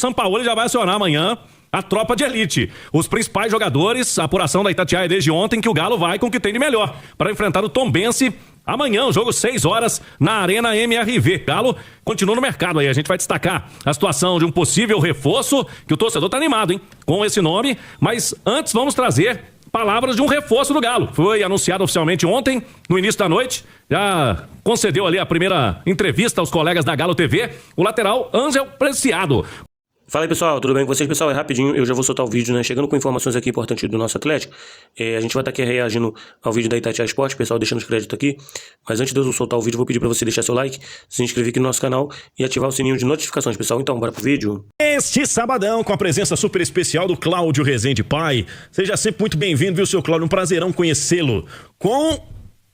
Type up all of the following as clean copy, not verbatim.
Sampaoli já vai acionar amanhã a tropa de elite. Os principais jogadores, a apuração da Itatiaia desde ontem que o Galo vai com o que tem de melhor para enfrentar o Tombense amanhã, o jogo 6 horas na Arena MRV. Galo continua no mercado aí, a gente vai destacar a situação de um possível reforço, que o torcedor tá animado, hein, com esse nome, mas antes vamos trazer palavras de um reforço do Galo. Foi anunciado oficialmente ontem, no início da noite, já concedeu ali a primeira entrevista aos colegas da Galo TV, o lateral Ângel Preciado. Fala aí, pessoal, tudo bem com vocês? Pessoal, é rapidinho, eu já vou soltar o vídeo, né? Chegando com informações aqui importantes do nosso Atlético. A gente vai estar aqui reagindo ao vídeo da Itatiaia Esporte, pessoal, deixando os créditos aqui. Mas antes de eu soltar o vídeo, vou pedir para você deixar seu like, se inscrever aqui no nosso canal e ativar o sininho de notificações, pessoal. Então, bora pro vídeo. Este sabadão, com a presença super especial do Cláudio Rezende Pai. Seja sempre muito bem-vindo, viu, seu Cláudio? Um prazerão conhecê-lo. Com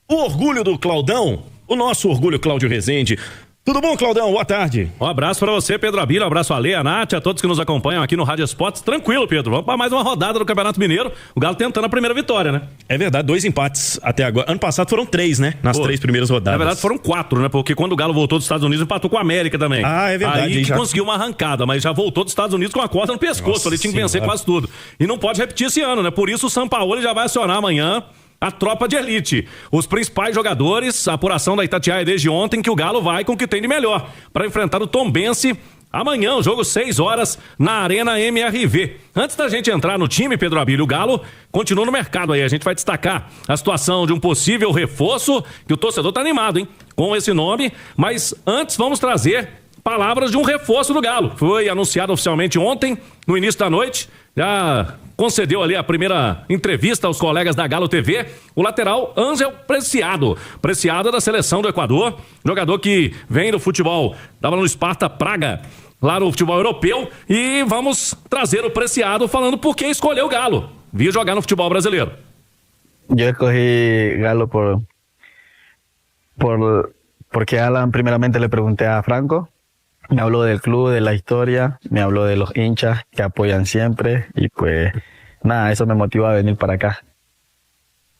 o orgulho do Claudão, o nosso orgulho, Cláudio Rezende. Tudo bom, Claudão? Boa tarde. Um abraço pra você, Pedro Abílio, um abraço a Lê, a Nath, a todos que nos acompanham aqui no Rádio Esportes. Tranquilo, Pedro, vamos para mais uma rodada do Campeonato Mineiro, o Galo tentando a primeira vitória, né? É verdade, 2 empates até agora. Ano passado foram 3, né? Nas 3 primeiras rodadas. Na verdade foram 4, né? Porque quando o Galo voltou dos Estados Unidos, empatou com a América também. Ah, é verdade. Aí que conseguiu uma arrancada, mas já voltou dos Estados Unidos com a corda no pescoço. Nossa, ele tinha que vencer quase tudo. E não pode repetir esse ano, né? Por isso o Sampaoli já vai acionar amanhã a tropa de elite. Os principais jogadores, a apuração da Itatiaia desde ontem que o Galo vai com o que tem de melhor para enfrentar o Tombense amanhã, o jogo 6 horas na Arena MRV. Antes da gente entrar no time, Pedro Abílio, o Galo continua no mercado aí. A gente vai destacar a situação de um possível reforço, que o torcedor tá animado, hein, com esse nome. Mas antes vamos trazer palavras de um reforço do Galo. Foi anunciado oficialmente ontem, no início da noite, já concedeu ali a primeira entrevista aos colegas da Galo TV, o lateral Ângel Preciado. Preciado é da seleção do Equador, jogador que vem do futebol, estava no Sparta Praga, lá no futebol europeu, e vamos trazer o Preciado falando por que escolheu o Galo, vir jogar no futebol brasileiro. Eu escogí Galo porque Alan primeramente le pregunté a Franco. Me habló del club, de la historia, me habló de los hinchas que apoyan siempre y pues nada, eso me motiva a venir para acá.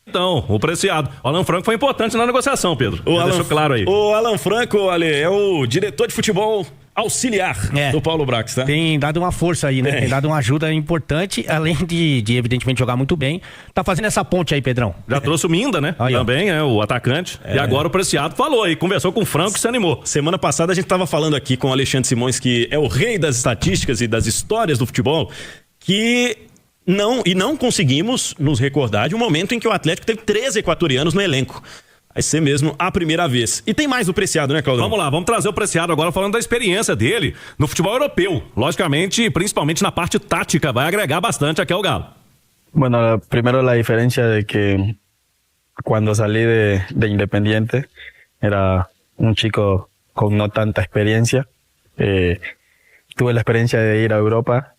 Então, o Preciado. O Alan Franco foi importante na negociação, Pedro. Deixou claro aí. O Alan Franco, Ale, é o diretor de futebol auxiliar do Paulo Brax, tá? Tem dado uma força aí, né? Tem dado uma ajuda importante, além de evidentemente jogar muito bem. Tá fazendo essa ponte aí, Pedrão. Já trouxe o Minda, né? Aí, também, o atacante. E agora o Preciado falou aí, conversou com o Franco e se animou. Semana passada a gente tava falando aqui com o Alexandre Simões, que é o rei das estatísticas e das histórias do futebol, que não conseguimos nos recordar de um momento em que o Atlético teve 13 equatorianos no elenco. Vai ser mesmo a primeira vez. E tem mais o Preciado, né, Claudio? Vamos lá, vamos trazer o Preciado agora falando da experiência dele no futebol europeu. Logicamente, principalmente na parte tática, vai agregar bastante aqui ao Galo. Bueno, primero la diferencia de que cuando salí de Independiente era un chico con no tanta experiencia. Tuve la experiencia de ir a Europa,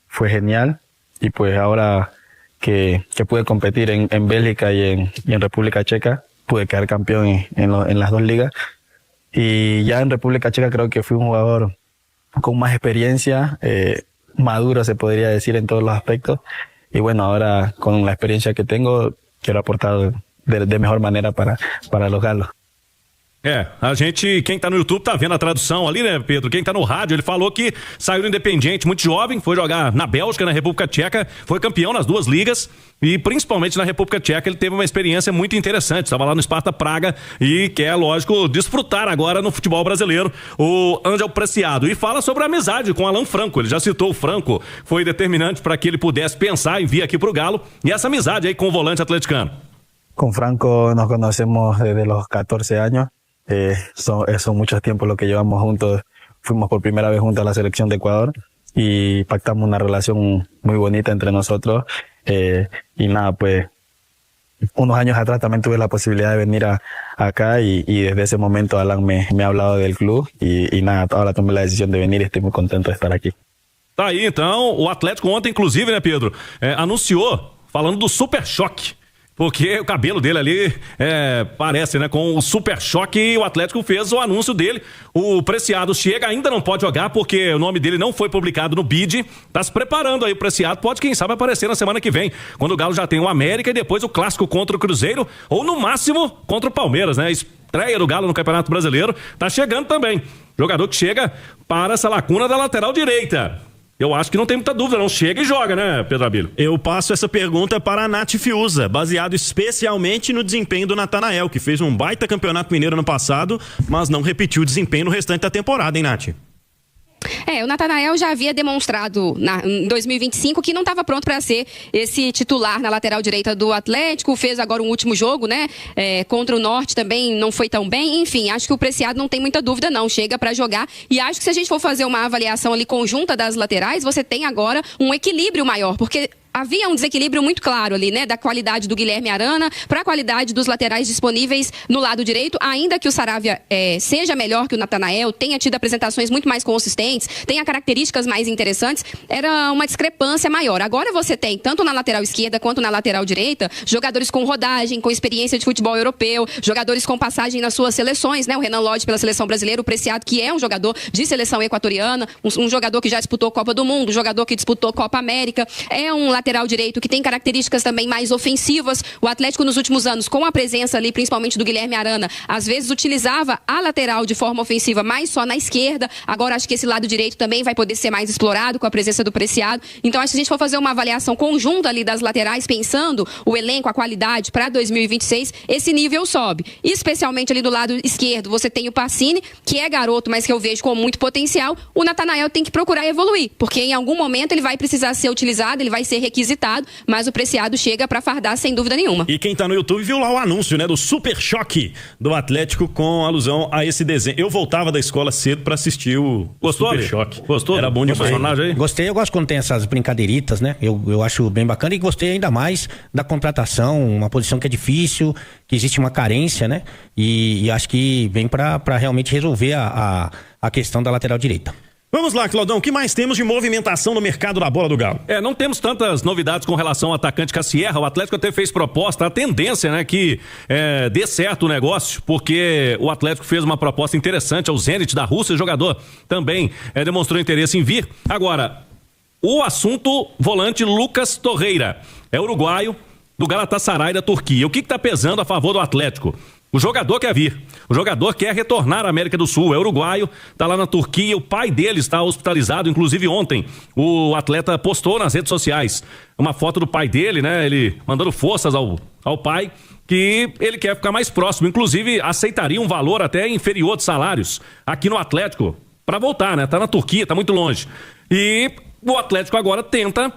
fue genial. Y pues ahora que pude competir en Bélgica y en República Checa, pude quedar campeón en las 2 ligas. Y ya en República Checa creo que fui un jugador con más experiencia, maduro se podría decir en todos los aspectos. Y bueno, ahora con la experiencia que tengo, quiero aportar de mejor manera para los Galos. A gente, quem tá no YouTube tá vendo a tradução ali, né, Pedro? Quem tá no rádio, ele falou que saiu do Independiente muito jovem, foi jogar na Bélgica, na República Tcheca, foi campeão nas 2 ligas e principalmente na República Tcheca ele teve uma experiência muito interessante, estava lá no Sparta Praga e quer, lógico, desfrutar agora no futebol brasileiro, o Ângel Preciado. E fala sobre a amizade com o Alan Franco, ele já citou o Franco, foi determinante para que ele pudesse pensar em vir aqui pro Galo, e essa amizade aí com o volante atleticano. Con Franco nos conocemos desde los 14 años. Son muchos tiempos lo que llevamos juntos. Fuimos por primera vez juntos a la selección de Ecuador y pactamos una relación muy bonita entre nosotros. Y nada, pues unos años atrás también tuve la posibilidad de venir acá y desde esse momento Alan me ha hablado del club y nada, ahora tomé la decisión de venir y estoy muy contento de estar aqui. Tá aí então, o Atlético ontem, inclusive, né, Pedro, anunciou, falando do Super Choque. Porque o cabelo dele ali parece, né, com o Super Choque, e o Atlético fez o anúncio dele. O Preciado chega, ainda não pode jogar porque o nome dele não foi publicado no BID. Tá se preparando aí o Preciado, pode quem sabe aparecer na semana que vem, quando o Galo já tem o América e depois o clássico contra o Cruzeiro, ou no máximo contra o Palmeiras, né? Estreia do Galo no Campeonato Brasileiro, tá chegando também. Jogador que chega para essa lacuna da lateral direita. eu acho que não tem muita dúvida, não. Chega e joga, né, Pedro Abílio? Eu passo essa pergunta para a Nath Fiuza, baseado especialmente no desempenho do Natanael, que fez um baita campeonato mineiro ano passado, mas não repetiu o desempenho no restante da temporada, hein, Nath? O Natanael já havia demonstrado em 2025 que não estava pronto para ser esse titular na lateral direita do Atlético. Fez agora um último jogo, né? Contra o Norte também não foi tão bem. Enfim, acho que o Preciado não tem muita dúvida, não. Chega para jogar. E acho que se a gente for fazer uma avaliação ali conjunta das laterais, você tem agora um equilíbrio maior, porque havia um desequilíbrio muito claro ali, né? Da qualidade do Guilherme Arana para a qualidade dos laterais disponíveis no lado direito, ainda que o Saravia seja melhor que o Natanael, tenha tido apresentações muito mais consistentes, tenha características mais interessantes, era uma discrepância maior. Agora você tem, tanto na lateral esquerda quanto na lateral direita, jogadores com rodagem, com experiência de futebol europeu, jogadores com passagem nas suas seleções, né? O Renan Lodge pela seleção brasileira, o Preciado, que é um jogador de seleção equatoriana, um jogador que já disputou Copa do Mundo, um jogador que disputou Copa América, é um lateral direito que tem características também mais ofensivas. O Atlético nos últimos anos, com a presença ali, principalmente do Guilherme Arana, às vezes utilizava a lateral de forma ofensiva, mas só na esquerda. Agora acho que esse lado direito também vai poder ser mais explorado com a presença do Preciado. Então acho que se a gente for fazer uma avaliação conjunta ali das laterais, pensando o elenco, a qualidade para 2026, esse nível sobe. Especialmente ali do lado esquerdo, você tem o Pacini, que é garoto, mas que eu vejo com muito potencial. O Natanael tem que procurar evoluir, porque em algum momento ele vai precisar ser utilizado, ele vai ser requisitado, mas o Preciado chega para fardar sem dúvida nenhuma. E quem tá no YouTube viu lá o anúncio, né, do Super Choque do Atlético com alusão a esse desenho. Eu voltava da escola cedo para assistir o Super Choque. Gostou? Era bom demais. Aí? Gostei, eu gosto quando tem essas brincadeiritas, né? Eu acho bem bacana e gostei ainda mais da contratação, uma posição que é difícil, que existe uma carência, né? E acho que vem para realmente resolver a questão da lateral direita. Vamos lá, Claudão, o que mais temos de movimentação no mercado da bola do Galo? Não temos tantas novidades com relação ao atacante Cassierra. O Atlético até fez proposta, a tendência, né, que dê certo o negócio, porque o Atlético fez uma proposta interessante ao Zenit da Rússia, o jogador também demonstrou interesse em vir. Agora, o assunto volante Lucas Torreira, é uruguaio, do Galatasaray da Turquia. O que está pesando a favor do Atlético? O jogador quer vir, o jogador quer retornar à América do Sul, é uruguaio, está lá na Turquia, o pai dele está hospitalizado, inclusive ontem o atleta postou nas redes sociais uma foto do pai dele, né, ele mandando forças ao pai, que ele quer ficar mais próximo, inclusive aceitaria um valor até inferior de salários aqui no Atlético, para voltar, né, tá na Turquia, tá muito longe. E o Atlético agora tenta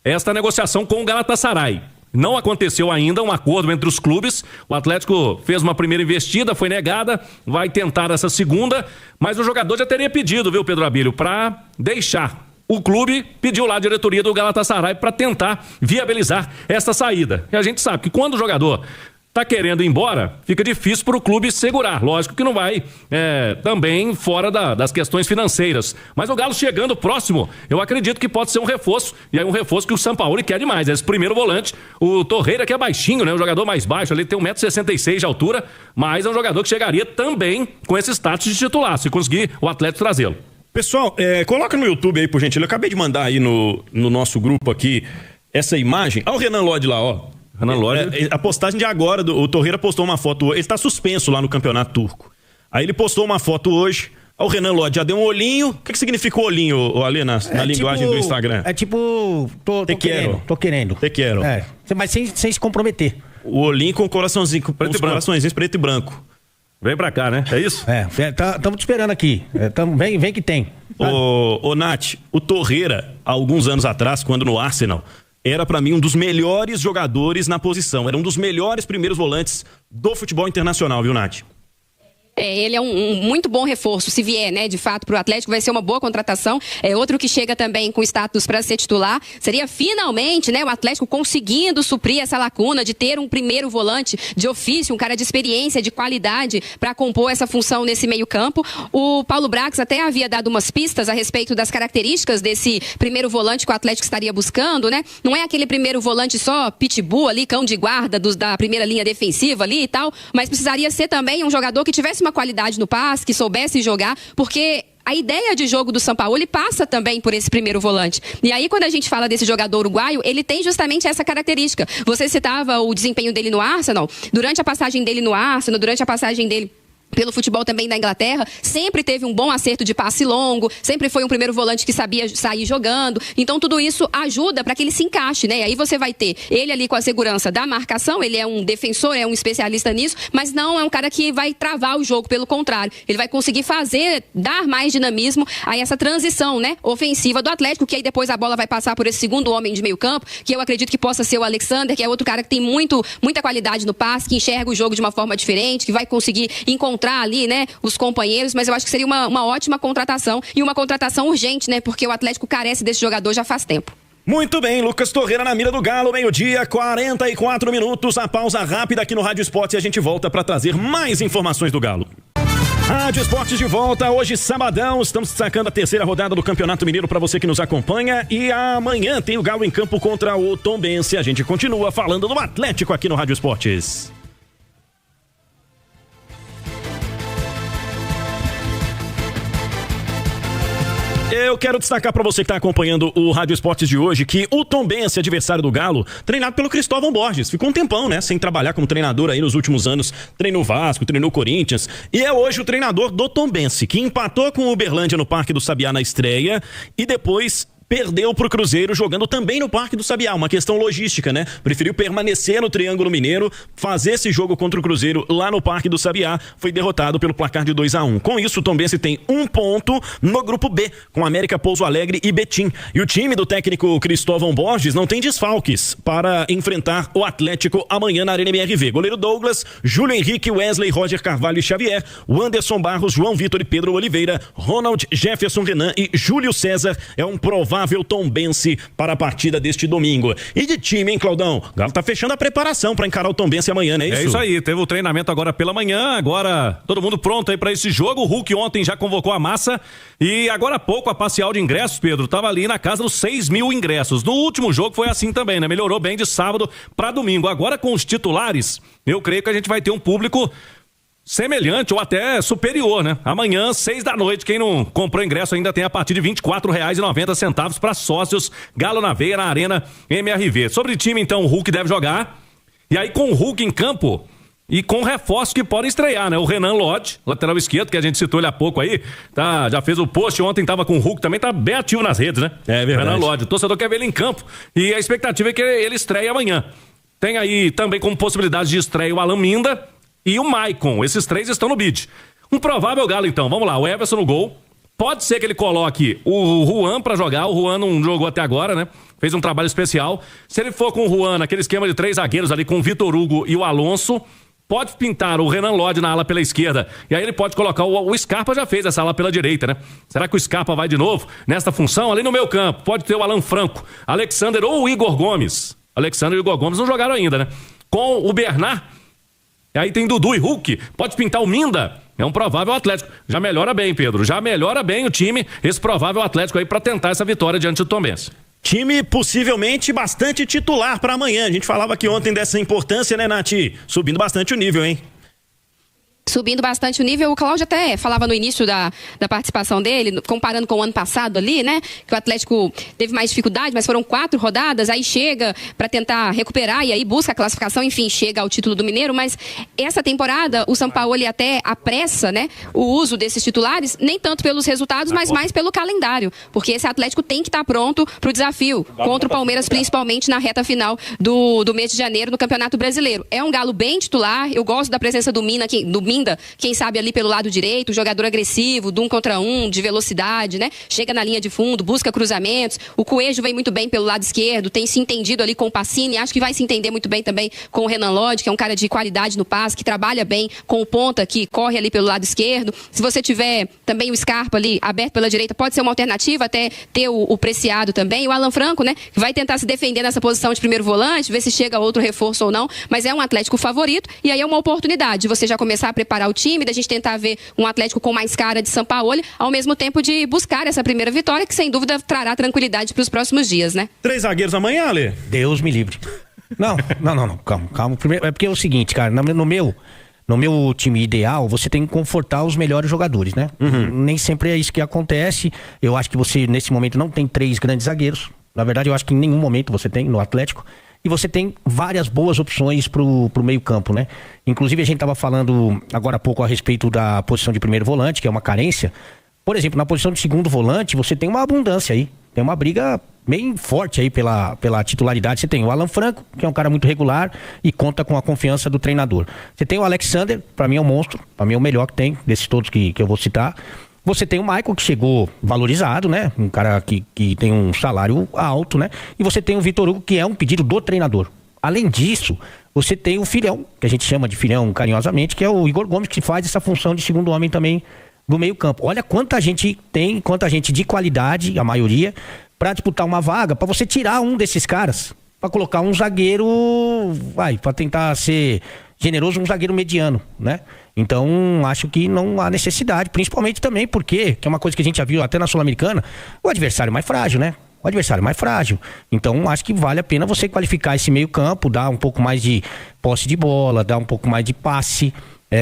esta negociação com o Galatasaray. Não aconteceu ainda um acordo entre os clubes. O Atlético fez uma primeira investida, foi negada, vai tentar essa segunda, mas o jogador já teria pedido, viu, Pedro Abílio, para deixar. O clube pediu lá a diretoria do Galatasaray para tentar viabilizar essa saída. E a gente sabe que quando o jogador tá querendo ir embora, fica difícil para o clube segurar. Lógico que não vai também fora das questões financeiras. Mas o Galo chegando próximo, eu acredito que pode ser um reforço. E aí um reforço que o Sampaoli quer demais. Esse primeiro volante, o Torreira, que é baixinho, né? O jogador mais baixo, ele tem 1,66 m de altura, mas é um jogador que chegaria também com esse status de titular, se conseguir o Atlético trazê-lo. Pessoal, coloca no YouTube aí, por gentileza. Eu acabei de mandar aí no nosso grupo aqui essa imagem. Olha o Renan Lodge lá, ó. Renan Lodge. A postagem de agora, o Torreira postou uma foto, ele está suspenso lá no campeonato turco. Aí ele postou uma foto hoje, o Renan Lodge já deu um olhinho. O que significa o olhinho, Ali, na linguagem do Instagram? É tipo, tô querendo. Te quero. Mas sem se comprometer. O olhinho com o coraçãozinho, com os coraçõezinhos preto e branco. Vem pra cá, né? É isso? Estamos te esperando aqui. Vem que tem. Ô Nath, o Torreira, há alguns anos atrás, quando no Arsenal, era pra mim um dos melhores jogadores na posição. Era um dos melhores primeiros volantes do futebol internacional, viu, Nath? Ele é um muito bom reforço, se vier, né, de fato, para o Atlético, vai ser uma boa contratação. É outro que chega também com status para ser titular. Seria finalmente, né, o Atlético conseguindo suprir essa lacuna de ter um primeiro volante de ofício, um cara de experiência, de qualidade para compor essa função nesse meio-campo. O Paulo Brax até havia dado umas pistas a respeito das características desse primeiro volante que o Atlético estaria buscando, né? Não é aquele primeiro volante só pitbull ali, cão de guarda da primeira linha defensiva ali e tal, mas precisaria ser também um jogador que tivesse uma qualidade no passe, que soubesse jogar, porque a ideia de jogo do Sampaoli passa também por esse primeiro volante. E aí, quando a gente fala desse jogador uruguaio, ele tem justamente essa característica. Você citava o desempenho dele no Arsenal. Durante a passagem dele no Arsenal, durante a passagem dele pelo futebol também da Inglaterra, sempre teve um bom acerto de passe longo, sempre foi um primeiro volante que sabia sair jogando, então tudo isso ajuda para que ele se encaixe, né? E aí você vai ter ele ali com a segurança da marcação, ele é um defensor, é um especialista nisso, mas não é um cara que vai travar o jogo, pelo contrário, ele vai conseguir dar mais dinamismo a essa transição, né, ofensiva do Atlético, que aí depois a bola vai passar por esse segundo homem de meio campo, que eu acredito que possa ser o Alexander, que é outro cara que tem muita qualidade no passe, que enxerga o jogo de uma forma diferente, que vai conseguir encontrar ali, né, os companheiros, mas eu acho que seria uma ótima contratação e uma contratação urgente, né, porque o Atlético carece desse jogador já faz tempo. Muito bem, Lucas Torreira na mira do Galo, 12h, 44 minutos, a pausa rápida aqui no Rádio Esportes e a gente volta para trazer mais informações do Galo. Rádio Esportes de volta, hoje sabadão, estamos destacando a terceira rodada do Campeonato Mineiro para você que nos acompanha e amanhã tem o Galo em campo contra o Tombense, a gente continua falando do Atlético aqui no Rádio Esportes. Eu quero destacar para você que está acompanhando o Rádio Esportes de hoje que o Tombense, adversário do Galo, treinado pelo Cristóvão Borges, ficou um tempão, né, sem trabalhar como treinador aí nos últimos anos, treinou o Vasco, treinou o Corinthians e é hoje o treinador do Tombense, que empatou com o Uberlândia no Parque do Sabiá na estreia e depois perdeu pro Cruzeiro jogando também no Parque do Sabiá, uma questão logística, né? Preferiu permanecer no Triângulo Mineiro, fazer esse jogo contra o Cruzeiro lá no Parque do Sabiá, foi derrotado pelo placar de 2-1. Com isso, o Tombense tem 1 ponto no grupo B, com América, Pouso Alegre e Betim. E o time do técnico Cristóvão Borges não tem desfalques para enfrentar o Atlético amanhã na Arena MRV. Goleiro Douglas, Júlio Henrique, Wesley, Roger Carvalho e Xavier, o Anderson Barros, João Vitor e Pedro Oliveira, Ronald, Jefferson Renan e Júlio César é um provável Tombense para a partida deste domingo. E de time, hein, Claudão? O Galo tá fechando a preparação para encarar o Tombense amanhã, não é isso? É isso aí, teve o treinamento agora pela manhã, agora todo mundo pronto aí para esse jogo. O Hulk ontem já convocou a massa e agora há pouco a parcial de ingressos, Pedro, tava ali na casa dos 6.000 ingressos. No último jogo foi assim também, né? Melhorou bem de sábado para domingo. Agora com os titulares, eu creio que a gente vai ter um público semelhante ou até superior, né? Amanhã, 18h, quem não comprou ingresso ainda tem a partir de R$ 24,90 para sócios Galo na Veia na Arena MRV. Sobre time, então, o Hulk deve jogar. E aí, com o Hulk em campo e com reforços que podem estrear, né? O Renan Lodge, lateral esquerdo, que a gente citou ele há pouco aí, tá, já fez o post ontem, tava com o Hulk também, tá bem ativo nas redes, né? É verdade. Renan Lodge, o torcedor quer ver ele em campo. E a expectativa é que ele estreie amanhã. Tem aí também como possibilidade de estreia o Alan Minda e o Maicon, esses 3 estão no bid. Um provável Galo, então, vamos lá, o Everson no gol. Pode ser que ele coloque o Juan pra jogar, o Juan não jogou até agora, né? Fez um trabalho especial. Se ele for com o Juan, aquele esquema de 3 zagueiros ali com o Vitor Hugo e o Alonso, pode pintar o Renan Lodge na ala pela esquerda. E aí ele pode colocar, o Scarpa já fez essa ala pela direita, né? Será que o Scarpa vai de novo nesta função? Ali no meio campo, pode ter o Alan Franco, Alexander ou o Igor Gomes. Alexander e o Igor Gomes não jogaram ainda, né? Com o Bernard. E aí tem Dudu e Hulk, pode pintar o Minda, é um provável Atlético. Já melhora bem, Pedro, já melhora bem o time, esse provável Atlético aí pra tentar essa vitória diante do Tombense. Time possivelmente bastante titular pra amanhã, a gente falava aqui ontem dessa importância, né, Nath? Subindo bastante o nível, hein? Subindo bastante o nível, o Cláudio até falava no início da participação dele, comparando com o ano passado ali, né, que o Atlético teve mais dificuldade, mas foram 4 rodadas, aí chega para tentar recuperar e aí busca a classificação, enfim, chega ao título do Mineiro, mas essa temporada o Sampaoli até apressa, né, o uso desses titulares, nem tanto pelos resultados, mas mais pelo calendário, porque esse Atlético tem que estar pronto pro desafio contra o Palmeiras, principalmente na reta final do mês de janeiro no Campeonato Brasileiro. É um Galo bem titular, eu gosto da presença do Minda, quem sabe ali pelo lado direito, jogador agressivo, de 1 contra 1, de velocidade, né? Chega na linha de fundo, busca cruzamentos. O Coelho vem muito bem pelo lado esquerdo, tem se entendido ali com o Pacini, acho que vai se entender muito bem também com o Renan Lodge, que é um cara de qualidade no passe, que trabalha bem com o ponta, que corre ali pelo lado esquerdo. Se você tiver também o Scarpa ali aberto pela direita, pode ser uma alternativa, até ter o Preciado também. O Alan Franco, né? Que vai tentar se defender nessa posição de primeiro volante, ver se chega outro reforço ou não, mas é um Atlético favorito e aí é uma oportunidade de você já começar a preparar o time, da gente tentar ver um Atlético com mais cara de Sampaoli, ao mesmo tempo de buscar essa primeira vitória, que sem dúvida trará tranquilidade para os próximos dias, né? 3 zagueiros amanhã, Ale? Deus me livre. Não, calma. Primeiro, é porque é o seguinte, cara, no meu time ideal, você tem que confortar os melhores jogadores, né? Nem sempre é isso que acontece. Eu acho que você, nesse momento, não tem 3 grandes zagueiros. Na verdade, eu acho que em nenhum momento você tem no Atlético. e você tem várias boas opções pro meio campo, né? Inclusive a gente estava falando agora há pouco a respeito da posição de primeiro volante, que é uma carência. Por exemplo, na posição de segundo volante, você tem uma abundância aí. Tem uma briga bem forte aí pela titularidade. Você tem o Alan Franco, que é um cara muito regular e conta com a confiança do treinador. Você tem o Alexander, para mim é um monstro, para mim é o melhor que tem, desses todos que eu vou citar. Você tem o Michael, que chegou valorizado, né? Um cara que tem um salário alto, né? E você tem o Vitor Hugo, que é um pedido do treinador. Além disso, você tem o filhão, que a gente chama de filhão carinhosamente, que é o Igor Gomes, que faz essa função de segundo homem também do meio campo. Olha quanta gente tem, quanta gente de qualidade, a maioria, para disputar uma vaga, para você tirar um desses caras, para colocar um zagueiro, para tentar ser generoso, um zagueiro mediano, né? Então, acho que não há necessidade, principalmente também porque, que é uma coisa que a gente já viu até na Sul-Americana, o adversário mais frágil, né? O adversário mais frágil. Então, acho que vale a pena você qualificar esse meio campo, dar um pouco mais de posse de bola, dar um pouco mais de passe,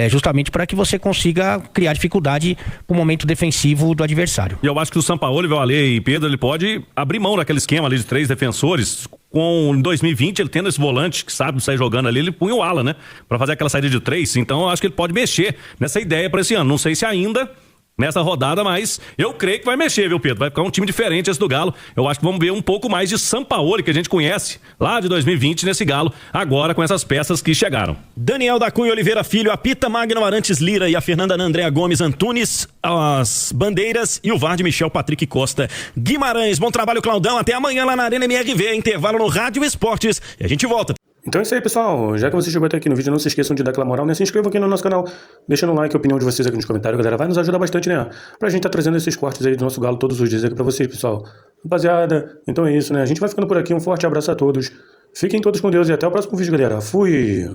justamente para que você consiga criar dificuldade pro momento defensivo do adversário. E eu acho que o Sampaoli, o Ale e Pedro, ele pode abrir mão daquele esquema ali de 3 defensores. Em 2020, ele tendo esse volante que sabe sair jogando ali, ele punha o ala, né? Pra fazer aquela saída de 3. Então, eu acho que ele pode mexer nessa ideia para esse ano. Não sei se ainda nessa rodada, mas eu creio que vai mexer, viu, Pedro? Vai ficar um time diferente esse do Galo. Eu acho que vamos ver um pouco mais de Sampaoli, que a gente conhece lá de 2020 nesse Galo, agora com essas peças que chegaram. Daniel da Cunha Oliveira Filho, apita Magno Arantes Lira e a Fernanda Andréa Gomes Antunes, as bandeiras, e o VAR de Michel Patrick Costa Guimarães. Bom trabalho, Claudão. Até amanhã lá na Arena MRV, intervalo no Rádio Esportes, e a gente volta. Então é isso aí, pessoal. Já que você chegou até aqui no vídeo, não se esqueçam de dar aquela moral, né? Se inscrevam aqui no nosso canal, deixando um like, a opinião de vocês aqui nos comentários, galera. Vai nos ajudar bastante, né? Pra gente tá trazendo esses cortes aí do nosso Galo todos os dias aqui pra vocês, pessoal. Rapaziada, então é isso, né? A gente vai ficando por aqui. Um forte abraço a todos. Fiquem todos com Deus e até o próximo vídeo, galera. Fui!